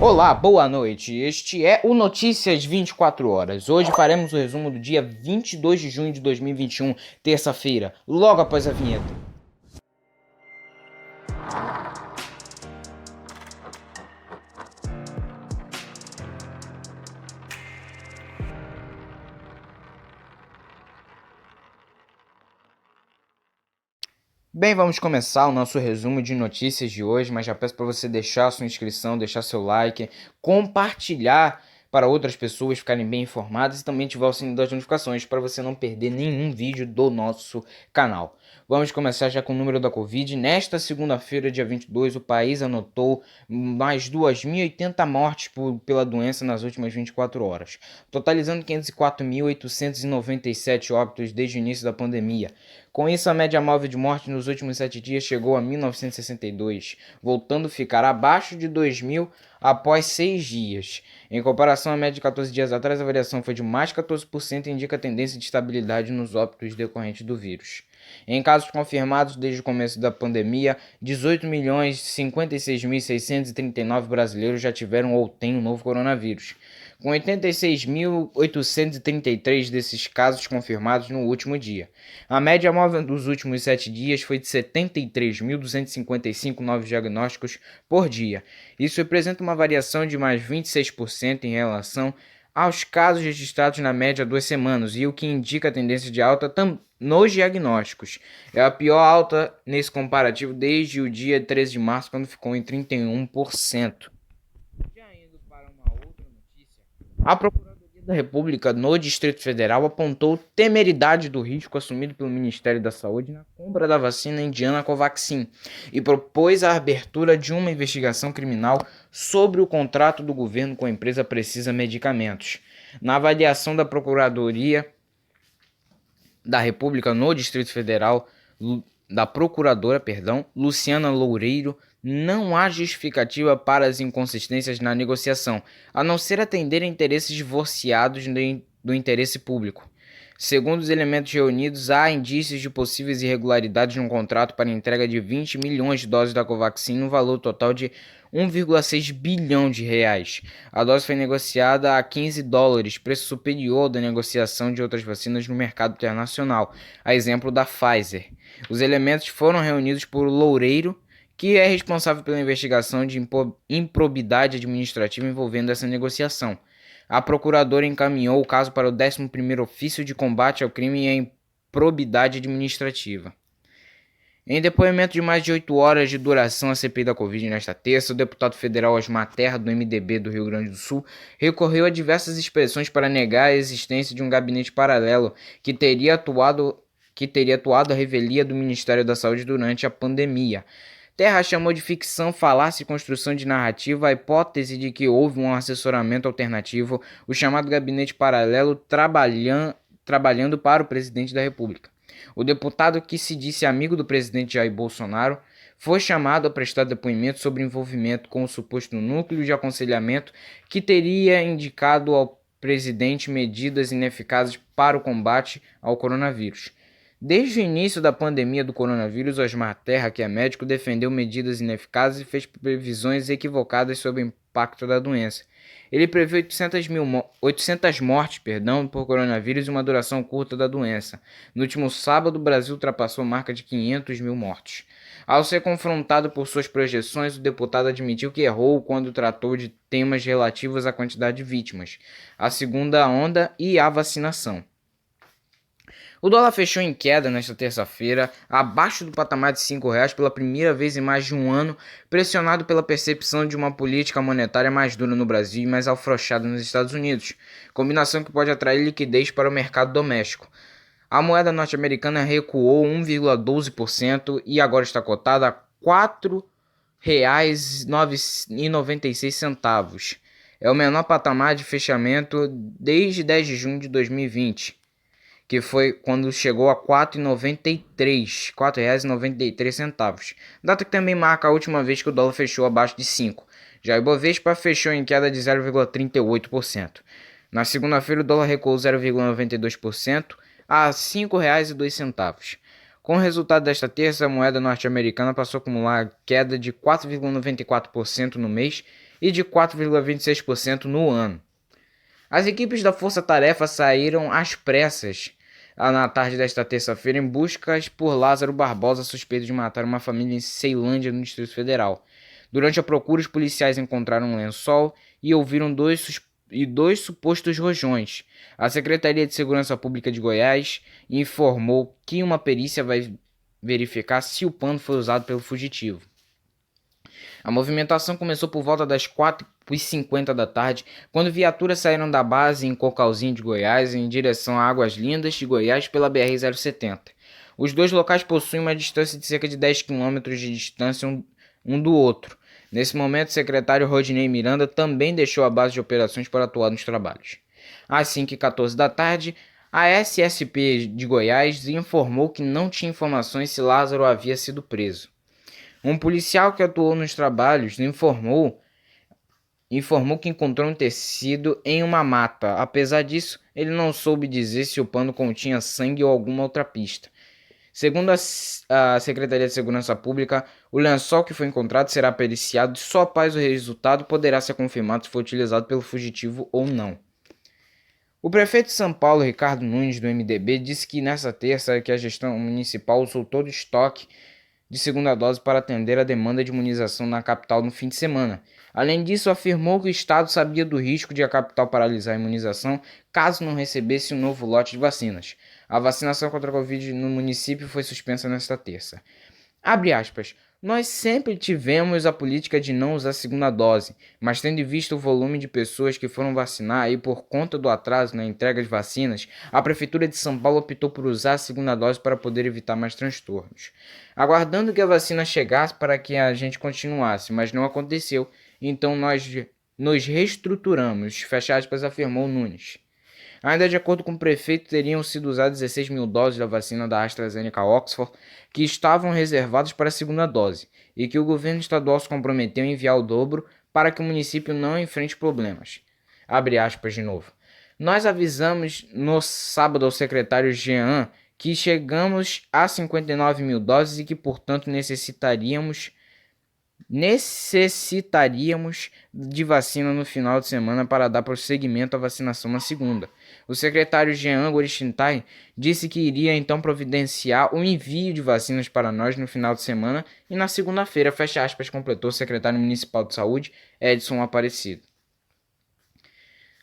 Olá, boa noite. Este é o Notícias 24 Horas. Hoje faremos o resumo do dia 22 de junho de 2021, terça-feira, logo após a vinheta. Bem, vamos começar o nosso resumo de notícias de hoje, mas já peço para você deixar sua inscrição, deixar seu like, compartilhar para outras pessoas ficarem bem informadas e também ativar o sininho das notificações para você não perder nenhum vídeo do nosso canal. Vamos começar já com o número da Covid. Nesta segunda-feira, dia 22, o país anotou mais 2.080 mortes pela doença nas últimas 24 horas, totalizando 504.897 óbitos desde o início da pandemia. Com isso, a média móvel de morte nos últimos 7 dias chegou a 1.962, voltando a ficar abaixo de 2.000 após 6 dias. Em comparação à média de 14 dias atrás, a variação foi de mais 14% e indica tendência de estabilidade nos óbitos decorrentes do vírus. Em casos confirmados desde o começo da pandemia, 18.056.639 brasileiros já tiveram ou têm o novo coronavírus, com 86.833 desses casos confirmados no último dia. A média móvel dos últimos 7 dias foi de 73.255 novos diagnósticos por dia. Isso representa uma variação de mais 26% em relação aos casos registrados na média há 2 semanas, e o que indica a tendência de alta nos diagnósticos. É a pior alta nesse comparativo desde o dia 13 de março, quando ficou em 31%. Já indo para uma outra notícia, a Procuradoria da República no Distrito Federal apontou temeridade do risco assumido pelo Ministério da Saúde na compra da vacina indiana Covaxin e propôs a abertura de uma investigação criminal sobre o contrato do governo com a empresa Precisa Medicamentos. Na avaliação da Procuradoria da República no Distrito Federal, da Procuradora, Luciana Loureiro, não há justificativa para as inconsistências na negociação, a não ser atender a interesses divorciados do interesse público. Segundo os elementos reunidos, há indícios de possíveis irregularidades no contrato para entrega de 20 milhões de doses da Covaxin, no valor total de 1,6 bilhão de reais. A dose foi negociada a $15, preço superior ao da negociação de outras vacinas no mercado internacional, a exemplo da Pfizer. Os elementos foram reunidos por Loureiro, que é responsável pela investigação de improbidade administrativa envolvendo essa negociação. A procuradora encaminhou o caso para o 11º Ofício de Combate ao Crime e à Improbidade Administrativa. Em depoimento de mais de 8 horas de duração à CPI da Covid nesta terça, o deputado federal Osmar Terra, do MDB do Rio Grande do Sul, recorreu a diversas expressões para negar a existência de um gabinete paralelo que teria atuado à revelia do Ministério da Saúde durante a pandemia. Terra chamou de ficção, falácia e construção de narrativa a hipótese de que houve um assessoramento alternativo, o chamado gabinete paralelo, trabalhando para o presidente da República. O deputado, que se disse amigo do presidente Jair Bolsonaro, foi chamado a prestar depoimento sobre envolvimento com o suposto núcleo de aconselhamento que teria indicado ao presidente medidas ineficazes para o combate ao coronavírus. Desde o início da pandemia do coronavírus, Osmar Terra, que é médico, defendeu medidas ineficazes e fez previsões equivocadas sobre o impacto da doença. Ele prevê 800 mortes por coronavírus e uma duração curta da doença. No último sábado, o Brasil ultrapassou a marca de 500 mil mortos. Ao ser confrontado por suas projeções, o deputado admitiu que errou quando tratou de temas relativos à quantidade de vítimas, a segunda onda e a vacinação. O dólar fechou em queda nesta terça-feira, abaixo do patamar de R$ 5,00 pela primeira vez em mais de um ano, pressionado pela percepção de uma política monetária mais dura no Brasil e mais afrouxada nos Estados Unidos, combinação que pode atrair liquidez para o mercado doméstico. A moeda norte-americana recuou 1,12% e agora está cotada a R$ 4,96. É o menor patamar de fechamento desde 10 de junho de 2020. Que foi quando chegou a R$ 4,93, data que também marca a última vez que o dólar fechou abaixo de 5. Já o Ibovespa fechou em queda de 0,38%. Na segunda-feira, o dólar recuou 0,92% a R$ 5,02. Com o resultado desta terça, a moeda norte-americana passou a acumular queda de 4,94% no mês e de 4,26% no ano. As equipes da Força Tarefa saíram às pressas na tarde desta terça-feira em busca por Lázaro Barbosa, suspeito de matar uma família em Ceilândia, no Distrito Federal. Durante a procura, os policiais encontraram um lençol e ouviram dois supostos rojões. A Secretaria de Segurança Pública de Goiás informou que uma perícia vai verificar se o pano foi usado pelo fugitivo. A movimentação começou por volta das 4h50 da tarde, quando viaturas saíram da base em Cocalzinho de Goiás em direção a Águas Lindas de Goiás pela BR-070. Os dois locais possuem uma distância de cerca de 10 km de distância um do outro. Nesse momento, o secretário Rodinei Miranda também deixou a base de operações para atuar nos trabalhos. Às 5h14 da tarde, a SSP de Goiás informou que não tinha informações se Lázaro havia sido preso. Um policial que atuou nos trabalhos informou que encontrou um tecido em uma mata. Apesar disso, ele não soube dizer se o pano continha sangue ou alguma outra pista. Segundo a Secretaria de Segurança Pública, o lençol que foi encontrado será periciado e só após o resultado poderá ser confirmado se foi utilizado pelo fugitivo ou não. O prefeito de São Paulo, Ricardo Nunes, do MDB, disse que nesta terça que a gestão municipal usou todo o estoque de segunda dose para atender a demanda de imunização na capital no fim de semana. Além disso, afirmou que o Estado sabia do risco de a capital paralisar a imunização caso não recebesse um novo lote de vacinas. A vacinação contra a Covid no município foi suspensa nesta terça. Abre aspas. Nós sempre tivemos a política de não usar a segunda dose, mas tendo visto o volume de pessoas que foram vacinar e por conta do atraso na entrega de vacinas, a Prefeitura de São Paulo optou por usar a segunda dose para poder evitar mais transtornos. Aguardando que a vacina chegasse para que a gente continuasse, mas não aconteceu, então nós nos reestruturamos, fecha aspas, afirmou Nunes. Ainda de acordo com o prefeito, teriam sido usadas 16 mil doses da vacina da AstraZeneca Oxford que estavam reservadas para a segunda dose e que o governo estadual se comprometeu em enviar o dobro para que o município não enfrente problemas. Abre aspas de novo. Nós avisamos no sábado ao secretário Jean que chegamos a 59 mil doses e que, portanto, necessitaríamos de vacina no final de semana para dar prosseguimento à vacinação na segunda. O secretário Jean Goristintai disse que iria então providenciar o envio de vacinas para nós no final de semana e na segunda-feira, fecha aspas, completou o secretário municipal de saúde, Edson Aparecido.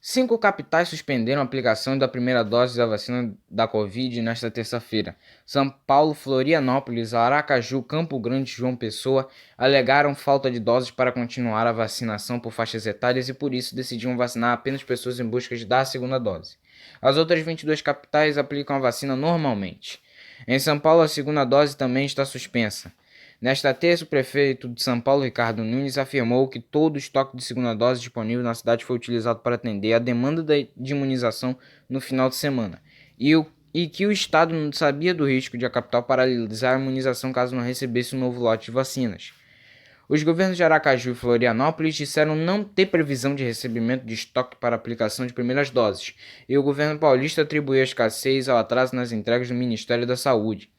5 capitais suspenderam a aplicação da primeira dose da vacina da Covid nesta terça-feira. São Paulo, Florianópolis, Aracaju, Campo Grande e João Pessoa alegaram falta de doses para continuar a vacinação por faixas etárias e por isso decidiram vacinar apenas pessoas em busca de dar a segunda dose. As outras 22 capitais aplicam a vacina normalmente. Em São Paulo, a segunda dose também está suspensa. Nesta terça, o prefeito de São Paulo, Ricardo Nunes, afirmou que todo o estoque de segunda dose disponível na cidade foi utilizado para atender a demanda de imunização no final de semana e que o Estado não sabia do risco de a capital paralisar a imunização caso não recebesse um novo lote de vacinas. Os governos de Aracaju e Florianópolis disseram não ter previsão de recebimento de estoque para aplicação de primeiras doses, e o governo paulista atribuiu a escassez ao atraso nas entregas do Ministério da Saúde.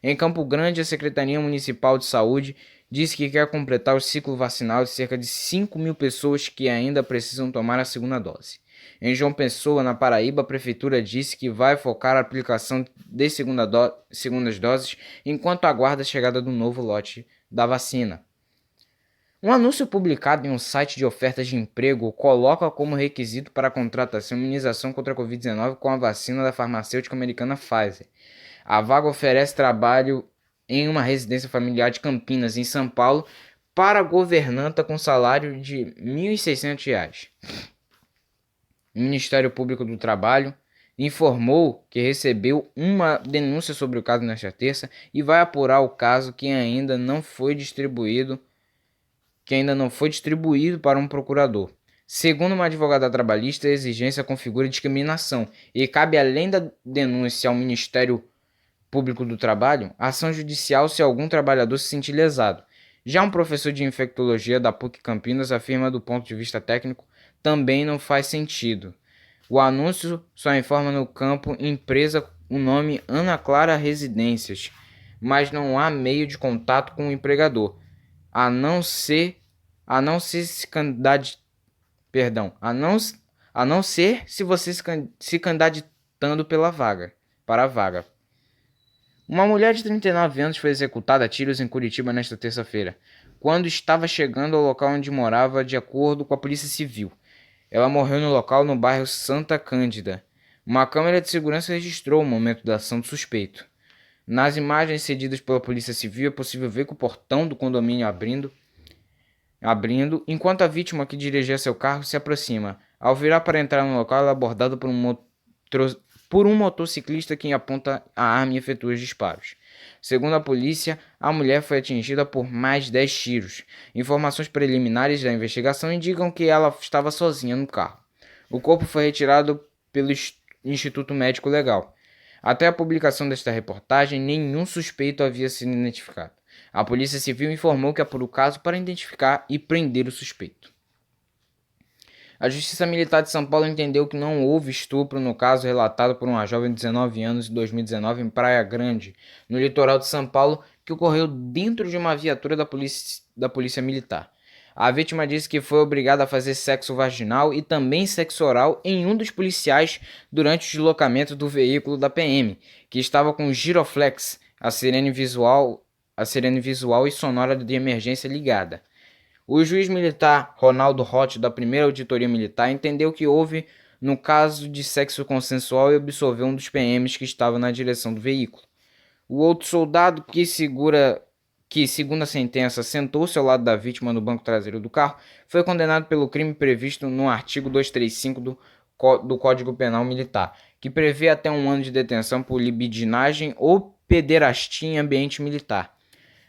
Em Campo Grande, a Secretaria Municipal de Saúde disse que quer completar o ciclo vacinal de cerca de 5 mil pessoas que ainda precisam tomar a segunda dose. Em João Pessoa, na Paraíba, a Prefeitura disse que vai focar a aplicação de segundas doses enquanto aguarda a chegada do novo lote da vacina. Um anúncio publicado em um site de ofertas de emprego coloca como requisito para a contratação a imunização contra a Covid-19 com a vacina da farmacêutica americana Pfizer. A vaga oferece trabalho em uma residência familiar de Campinas, em São Paulo, para governanta com salário de R$ 1.600. O Ministério Público do Trabalho informou que recebeu uma denúncia sobre o caso nesta terça e vai apurar o caso que ainda não foi distribuído para um procurador. Segundo uma advogada trabalhista, a exigência configura discriminação e cabe, além da denúncia ao Ministério Público do Trabalho, ação judicial se algum trabalhador se sentir lesado. Já um professor de infectologia da PUC Campinas afirma do ponto de vista técnico também não faz sentido. O anúncio só informa no campo empresa o nome Ana Clara Residências, mas não há meio de contato com o empregador, a não ser a não ser se candidat... Perdão, a não ser se você se candidatando para a vaga. Uma mulher de 39 anos foi executada a tiros em Curitiba nesta terça-feira, quando estava chegando ao local onde morava, de acordo com a Polícia Civil. Ela morreu no local no bairro Santa Cândida. Uma câmera de segurança registrou o momento da ação do suspeito. Nas imagens cedidas pela Polícia Civil é possível ver que o portão do condomínio abrindo, enquanto a vítima que dirigia seu carro se aproxima. Ao virar para entrar no local, ela é abordada por um motociclista que aponta a arma e efetua os disparos. Segundo a polícia, a mulher foi atingida por mais 10 tiros. Informações preliminares da investigação indicam que ela estava sozinha no carro. O corpo foi retirado pelo Instituto Médico Legal. Até a publicação desta reportagem, nenhum suspeito havia sido identificado. A Polícia Civil informou que apurou o caso para identificar e prender o suspeito. A Justiça Militar de São Paulo entendeu que não houve estupro no caso relatado por uma jovem de 19 anos em 2019 em Praia Grande, no litoral de São Paulo, que ocorreu dentro de uma viatura da polícia Militar. A vítima disse que foi obrigada a fazer sexo vaginal e também sexo oral em um dos policiais durante o deslocamento do veículo da PM, que estava com giroflex, a sirene visual e sonora de emergência ligada. O juiz militar Ronaldo Roth, da primeira auditoria militar, entendeu que houve no caso de sexo consensual e absolveu um dos PMs que estava na direção do veículo. O outro soldado, que segundo a sentença, sentou-se ao lado da vítima no banco traseiro do carro, foi condenado pelo crime previsto no artigo 235 do Código Penal Militar, que prevê até 1 ano de detenção por libidinagem ou pederastia em ambiente militar.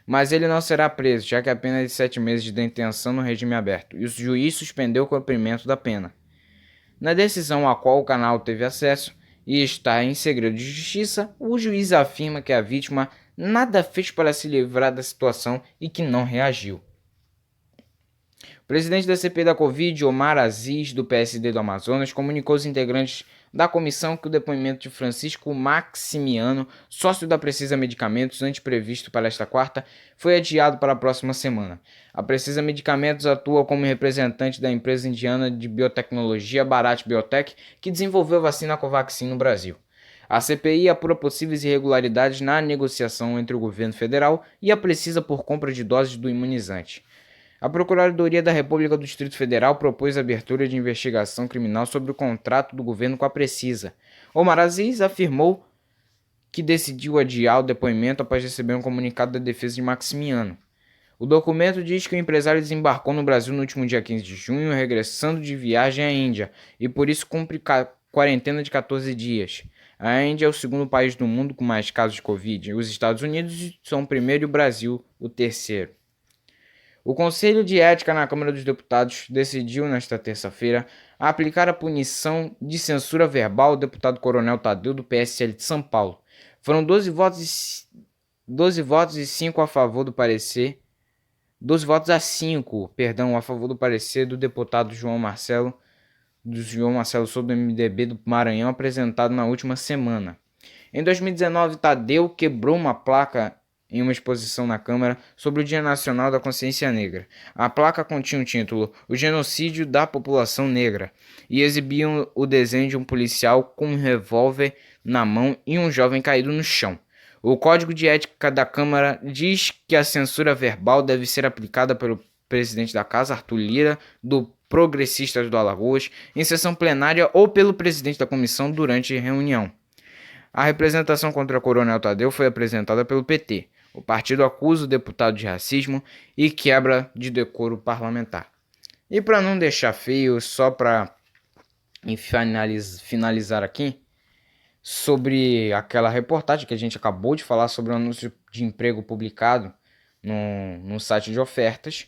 Mas ele não será preso, já que a pena é de 7 meses de detenção no regime aberto, e o juiz suspendeu o cumprimento da pena. Na decisão a qual o canal teve acesso e está em segredo de justiça, o juiz afirma que a vítima nada fez para se livrar da situação e que não reagiu. O presidente da CPI da Covid, Omar Aziz, do PSD do Amazonas, comunicou aos integrantes da comissão que o depoimento de Francisco Maximiano, sócio da Precisa Medicamentos, antes previsto para esta quarta, foi adiado para a próxima semana. A Precisa Medicamentos atua como representante da empresa indiana de biotecnologia Bharat Biotech, que desenvolveu a vacina Covaxin no Brasil. A CPI apura possíveis irregularidades na negociação entre o governo federal e a Precisa por compra de doses do imunizante. A Procuradoria da República do Distrito Federal propôs a abertura de investigação criminal sobre o contrato do governo com a Precisa. Omar Aziz afirmou que decidiu adiar o depoimento após receber um comunicado da defesa de Maximiano. O documento diz que o empresário desembarcou no Brasil no último dia 15 de junho, regressando de viagem à Índia, e por isso cumpre quarentena de 14 dias. A Índia é o segundo país do mundo com mais casos de Covid. Os Estados Unidos são o primeiro e o Brasil o terceiro. O Conselho de Ética na Câmara dos Deputados decidiu, nesta terça-feira, aplicar a punição de censura verbal ao deputado Coronel Tadeu, do PSL de São Paulo. Foram 12 votos e 5 a favor do parecer. 12 votos a 5, a favor do parecer do deputado João Marcelo Souto, do MDB do Maranhão, apresentado na última semana. Em 2019, Tadeu quebrou uma placa em uma exposição na Câmara sobre o Dia Nacional da Consciência Negra. A placa continha o título O Genocídio da População Negra e exibia o desenho de um policial com um revólver na mão e um jovem caído no chão. O Código de Ética da Câmara diz que a censura verbal deve ser aplicada pelo presidente da Casa, Arthur Lira, do Progressistas do Alagoas, em sessão plenária ou pelo presidente da comissão durante reunião. A representação contra Coronel Tadeu foi apresentada pelo PT. O partido acusa o deputado de racismo e quebra de decoro parlamentar. E para não deixar feio, só para finalizar aqui, sobre aquela reportagem que a gente acabou de falar sobre o anúncio de emprego publicado no site de ofertas.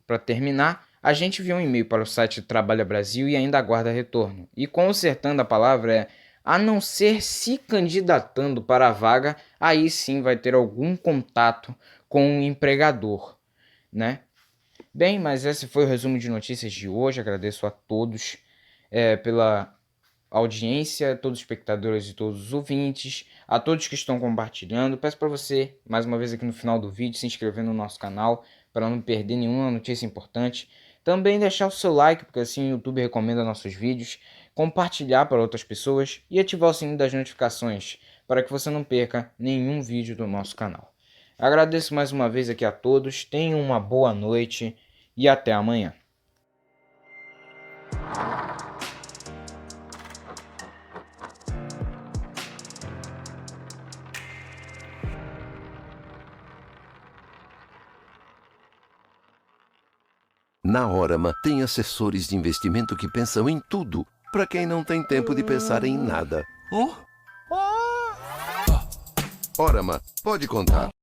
Para terminar, a gente enviou um e-mail para o site Trabalha Brasil e ainda aguarda retorno. E consertando a palavra a não ser se candidatando para a vaga, aí sim vai ter algum contato com o empregador, né? Bem, mas esse foi o resumo de notícias de hoje. Agradeço a todos pela audiência, a todos os espectadores e todos os ouvintes, a todos que estão compartilhando. Peço para você, mais uma vez aqui no final do vídeo, se inscrever no nosso canal para não perder nenhuma notícia importante. Também deixar o seu like, porque assim o YouTube recomenda nossos vídeos, compartilhar para outras pessoas e ativar o sininho das notificações para que você não perca nenhum vídeo do nosso canal. Agradeço mais uma vez aqui a todos, tenham uma boa noite e até amanhã. Na Orama tem assessores de investimento que pensam em tudo, para quem não tem tempo de pensar em nada. Orama, pode contar.